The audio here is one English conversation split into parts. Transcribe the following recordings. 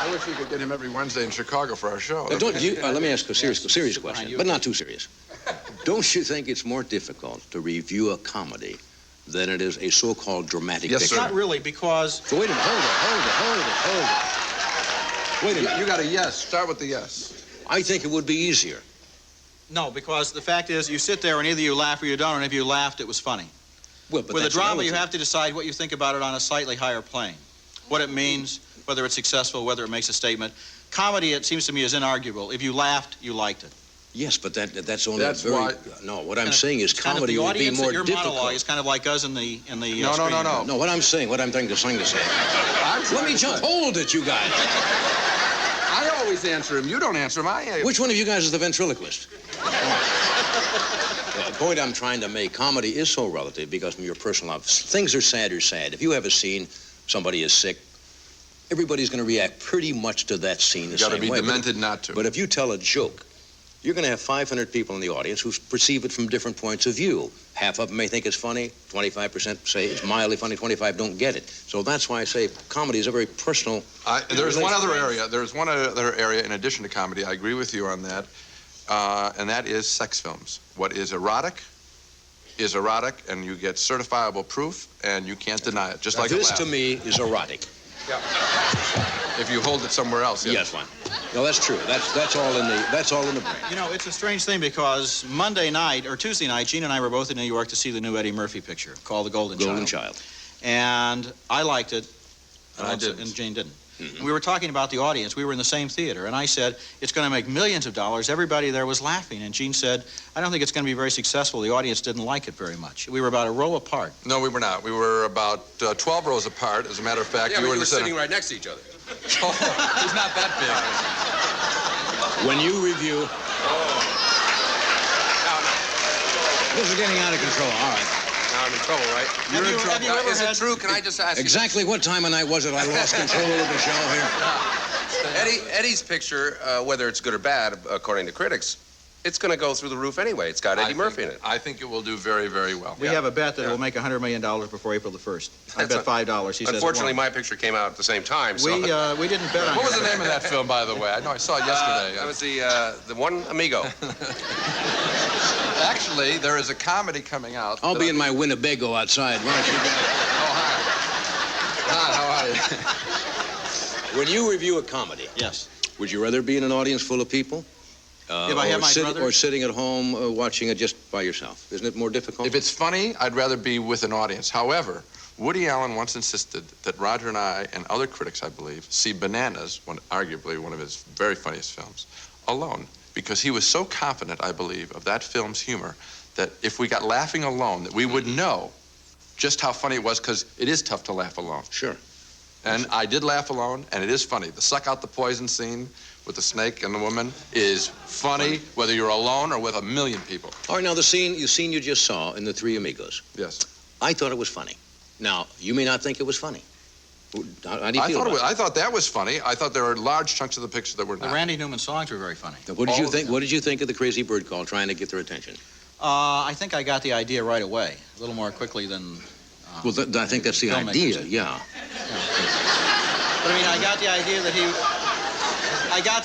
I wish we could get him every Wednesday in Chicago for our show. Let me ask a serious question, but not too serious. Don't you think it's more difficult to review a comedy than it is a so-called dramatic Yes, picture? sir. Not really, because... So wait a minute, hold it. Wait a minute. You got a yes. Start with the yes. I think it would be easier. No, because the fact is, you sit there and either you laugh or you don't, and if you laughed, it was funny. Well, but With a that's drama, relative. you have to decide what you think about it on a slightly higher plane. What it means, whether it's successful, whether it makes a statement. Comedy, it seems to me, is inarguable. If you laughed, you liked it. Yes, but that's only That's very... why- No, what I'm saying is Kind of comedy the would be audience more that your difficult. monologue is kind of like us in the No. screening. No, what I'm saying to say. Let me just hold it, you guys. I always answer him. You don't answer him. Which one of you guys is the ventriloquist? The point I'm trying to make, comedy is so relative because from your personal life, things are sad. If you have a scene, somebody is sick, everybody's going to react pretty much to that scene the You same got to be way. demented not to. But if you tell a joke, you're going to have 500 people in the audience who perceive it from different points of view. Half of them may think it's funny, 25% say it's mildly funny, 25 don't get it. So that's why I say comedy is a very personal... There's one other area in addition to comedy. I agree with you on that, and that is sex films. What is erotic, and you get certifiable proof, and you can't deny it, just like a This, laugh. to me, is erotic. Yeah. If you hold it somewhere else. Yes, one. No, that's true. That's all in the brain. You know, it's a strange thing because Monday night, or Tuesday night, Gene and I were both in New York to see the new Eddie Murphy picture called The Golden Child. And I liked it. And I didn't. And Gene didn't. Mm-hmm. And we were talking about the audience. We were in the same theater. And I said, it's going to make millions of dollars. Everybody there was laughing. And Gene said, I don't think it's going to be very successful. The audience didn't like it very much. We were about a row apart. No, we were not. We were about 12 rows apart. As a matter of fact, you were in the center. sitting right next to each other. Oh, he's not that big. When you review... This is getting out of control. All right. Now I'm in trouble, right? Have you ever Is had... it true? Can I just ask Exactly what time of night was it I lost control of the show here? Eddie's picture, whether it's good or bad, according to critics, it's going to go through the roof anyway. It's got Eddie Murphy in it. I think it will do very, very well. We have a bet that it will make $100 million before April the 1st. I bet $5. He says Unfortunately, my picture came out at the same time. So. we didn't bet on What was it. the name of that film, by the way? I know I saw it yesterday. That was the one amigo. Actually, there is a comedy coming out. I'll be in my Winnebago outside. Why don't you guys... Oh, hi. Hi, how are you? When you review a comedy, Yes. would you rather be in an audience full of people? If I had my brother? Or sitting at home watching it just by yourself? Isn't it more difficult? If it's funny, I'd rather be with an audience. However, Woody Allen once insisted that Roger and I and other critics, I believe, see Bananas, arguably one of his very funniest films, alone. Because he was so confident, I believe, of that film's humor that if we got laughing alone, that we would know just how funny it was, because it is tough to laugh alone. Sure. And I did laugh alone, and it is funny. The suck out the poison scene with the snake and the woman is funny, whether you're alone or with 1 million people. All right, now the scene you just saw in the Three Amigos. Yes. I thought it was funny. Now, you may not think it was funny. How do you feel about it? I thought that was funny. I thought there were large chunks of the picture that were The not. Randy Newman songs were very funny. What did you think? What did you think of the Crazy Bird Call trying to get their attention? I think I got the idea right away, a little more quickly than... Well, I think that's the idea, yeah. But I mean, I got the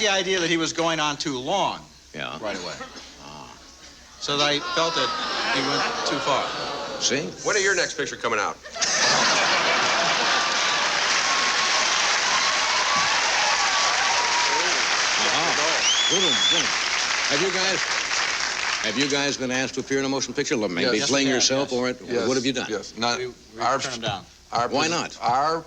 idea that he was going on too long. Yeah. Right away. So that I felt that he went too far. See? When are your next picture coming out? Have you guys been asked to appear in a motion picture? Maybe Yes, playing we have, yourself yes. or Yes, what have you done? Yes. We our, turned him down. Why not? Our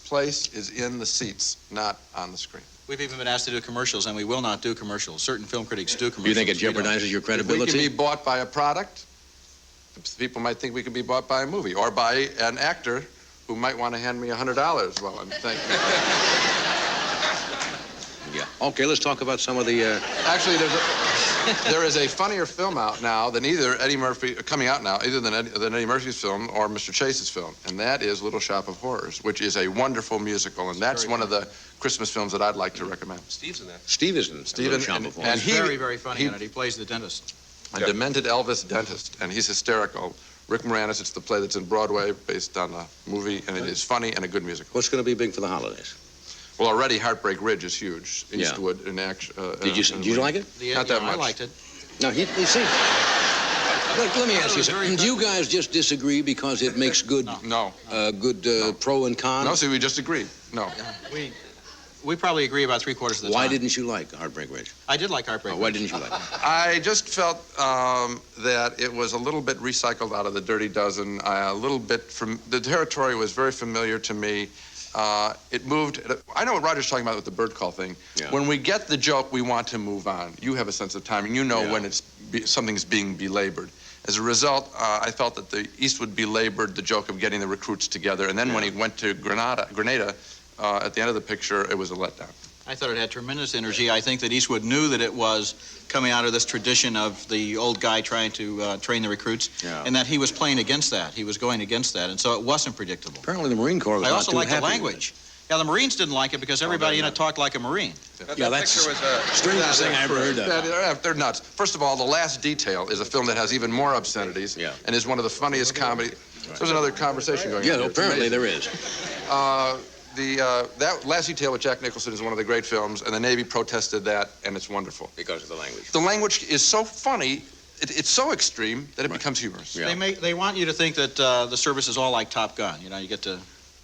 place is in the seats, not on the screen. We've even been asked to do commercials, and we will not do commercials. Certain film critics do commercials. Do you think it We don't. jeopardizes your If we credibility? can be bought by a product, people might think we can be bought by a movie or by an actor who might want to hand me $100 while I'm thanking. Yeah. Okay, let's talk about some of the... Actually, there is a funnier film out now than either Eddie Murphy, coming out now, either than Eddie Murphy's film or Mr. Chase's film, and that is Little Shop of Horrors, which is a wonderful musical, and that's one of the Christmas films that I'd like to recommend. Steve's in that. Steve is in Steve and- Shop of and Horrors. He's very, very funny in it. He plays the dentist. A demented Elvis dentist, and he's hysterical. Rick Moranis, it's the play that's in Broadway, based on a movie, and it is funny and a good musical. What's going to be big for the holidays? Well, already Heartbreak Ridge is huge. Yeah. Eastwood in action. Did you like it? Not that much. I liked it. No, you see. Let me ask you something. Do you guys just disagree because it makes good, No. pro and con? No, see, we just agreed. No. We probably agree about three-quarters of the Why time. didn't you like Heartbreak Ridge? I did like Heartbreak Why Ridge. didn't you like it? I just felt that it was a little bit recycled out of the Dirty Dozen. A little bit from the territory was very familiar to me. It moved. I know what Roger's talking about with the bird call thing. Yeah. When we get the joke, we want to move on. You have a sense of timing. You know when something's being belabored. As a result, I felt that the Eastwood belabored the joke of getting the recruits together, and then when he went to Grenada, at the end of the picture, it was a letdown. I thought it had tremendous energy. I think that Eastwood knew that it was coming out of this tradition of the old guy trying to train the recruits, and that he was playing against that. He was going against that, and so it wasn't predictable. Apparently the Marine Corps was I not also too liked the happy with language. Yeah, the Marines didn't like it because everybody in it talked like a Marine. That's the strangest thing I ever heard of. They're nuts. First of all, The Last Detail is a film that has even more obscenities and is one of the funniest comedy. There's another conversation going on. Yeah, here. apparently there is. That Last Detail with Jack Nicholson is one of the great films, and the Navy protested that, and it's wonderful. Because of the language. The language is so funny, it's so extreme that it becomes humorous. Yeah. They want you to think that the service is all like Top Gun. You know, you get to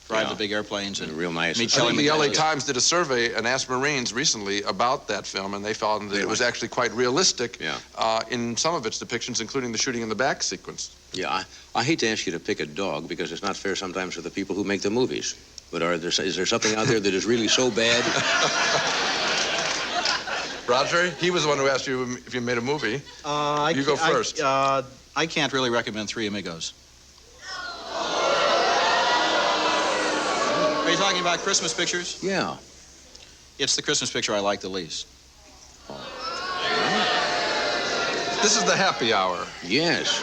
drive the big airplanes and real nice. meet I think Shelley the LA McNichol. Times did a survey and asked Marines recently about that film, and they found that it was actually quite realistic in some of its depictions, including the shooting in the back sequence. Yeah, I hate to ask you to pick a dog because it's not fair sometimes for the people who make the movies. But is there something out there that is really so bad? Roger, he was the one who asked you if you made a movie. You go first. I can't really recommend Three Amigos. Are you talking about Christmas pictures? Yeah. It's the Christmas picture I like the least. This is the happy hour. Yes.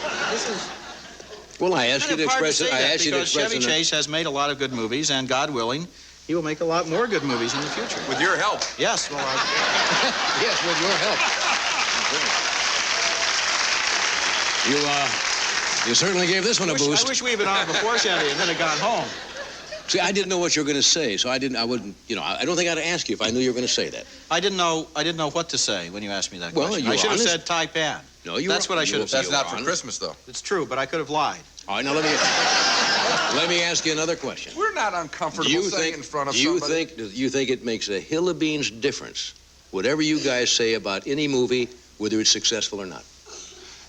Well, I asked you to express it. I asked you to because express Chevy it. Chase has made a lot of good movies, and God willing, he will make a lot more good movies in the future. With your help. Yes, well, Yes, with your help. You certainly gave this one a boost. I wish we had been on before Chevy and then had gone home. See, I didn't know what you were going to say, so I wouldn't, I don't think I'd ask you if I knew you were going to say that. I didn't know what to say when you asked me that Well, question. you I should have honest. said Taipan. No, you That's were- what I you should have were- said. That's not for honest. Christmas, though. It's true, but I could have lied. All right, now let me ask you another question. We're not uncomfortable saying in front of somebody. Do you think it makes a hill of beans difference, whatever you guys say about any movie, whether it's successful or not?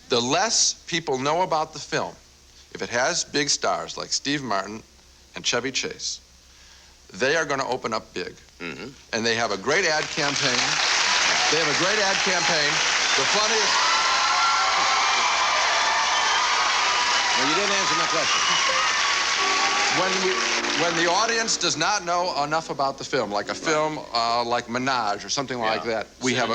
The less people know about the film, if it has big stars like Steve Martin and Chevy Chase, they are going to open up big. Mm-hmm. And they have a great ad campaign. They have a great ad campaign. The funniest... Well, you didn't answer my question. When the audience does not know enough about the film, like a film like Menage or something like that, we have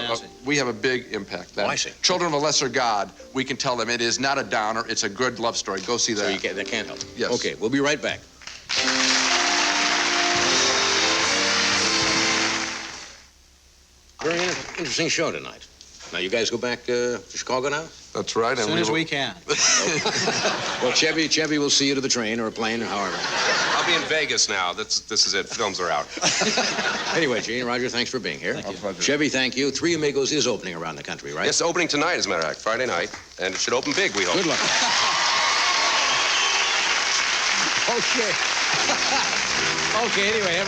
a big impact. Oh, I see. Children of a Lesser God, we can tell them it is not a downer, it's a good love story. Go see that. So that can't help. Yes. Okay, we'll be right back. Very interesting show tonight. Now, you guys go back to Chicago now? That's right. As soon as we can. Well, Chevy will see you to the train or a plane or however. I'll be in Vegas now. This is it. Films are out. Anyway, Gene, Roger, thanks for being here. Chevy, thank you. Three Amigos is opening around the country, right? Yes, opening tonight, as a matter of fact, Friday night, and it should open big, we hope. Good luck. Okay. Okay, anyway.